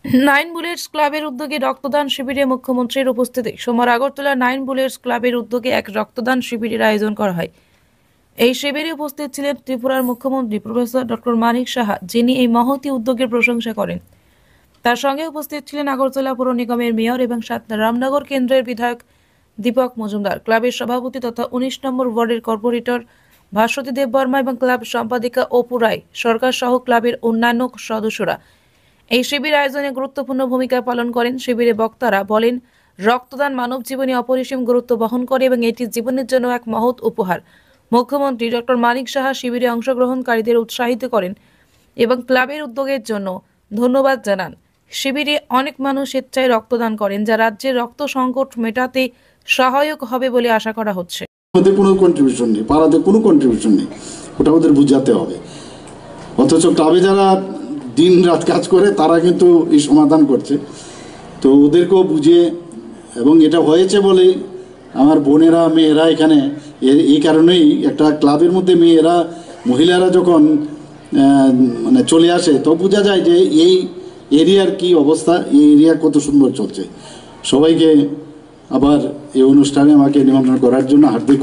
Nine bullets ক্লাবের উদ্যোগে রক্তদান শিবিরে মুখ্যমন্ত্রীর উপস্থিতি। সোমবার আগরতলা নাইন বুলেটস ক্লাবের উদ্যোগে এক রক্তদান শিবিরের আয়োজন করা হয়। এই শিবিরে উপস্থিত ছিলেন ত্রিপুরার মুখ্যমন্ত্রী প্রফেসর ডক্টর মানিক সাহা, যিনি এই মহতী উদ্যোগের প্রশংসা করেন। তার সঙ্গে উপস্থিত ছিলেন আগরতলা পৌর নিগমের মেয়র এবং রামনগর কেন্দ্রের বিধায়ক দীপক মজুমদার, ক্লাবের সভাপতি তথা ১৯ নম্বর ওয়ার্ডের কর্পোরেটর ভাস্বতী দেববর্মা এবং ক্লাব সম্পাদিকা অপু রায় সরকার সহ ক্লাবের অন্যান্য সদস্যরা। এই শিবির আয়োজনে গুরুত্বপূর্ণ ভূমিকা পালন করেন। শিবিরে বক্তারা বলেন, রক্তদান মানব জীবনে অপরিসীম গুরুত্ব বহন করে এবং এটি জীবনের জন্য এক মহৎ উপহার। মুখ্যমন্ত্রী ডক্টর মানিক সাহা শিবিরে অংশগ্রহণকারীদের উৎসাহিত করেন এবং ক্লাবের উদ্যোগের জন্য ধন্যবাদ জানান। শিবিরে অনেক মানুষ স্বেচ্ছায় রক্তদান করেন, যা রাজ্যের রক্ত সংকট মেটাতে সহায়ক হবে বলে আশা করা হচ্ছে। ওদের কোনো কন্ট্রিবিউশন নেই, পাড়াতে কোনো কন্ট্রিবিউশন নেই, ওটা ওদের বুঝাতে হবে। অথচ ক্লাবে যারা দিন রাত কাজ করে তারা কিন্তু এই সমাধান করছে, তো ওদেরকেও বুঝিয়ে, এবং এটা হয়েছে বলেই আমার বোনেরা মেয়েরা এখানে এই কারণেই একটা ক্লাবের মধ্যে মেয়েরা মহিলারা যখন মানে চলে আসে তো বোঝা যায় যে এই এরিয়ার কি অবস্থা, এই এরিয়া কত সুন্দর চলছে। সবাইকে আবার এই অনুষ্ঠানে আমাকে নিমন্ত্রণ করার জন্য হার্দিক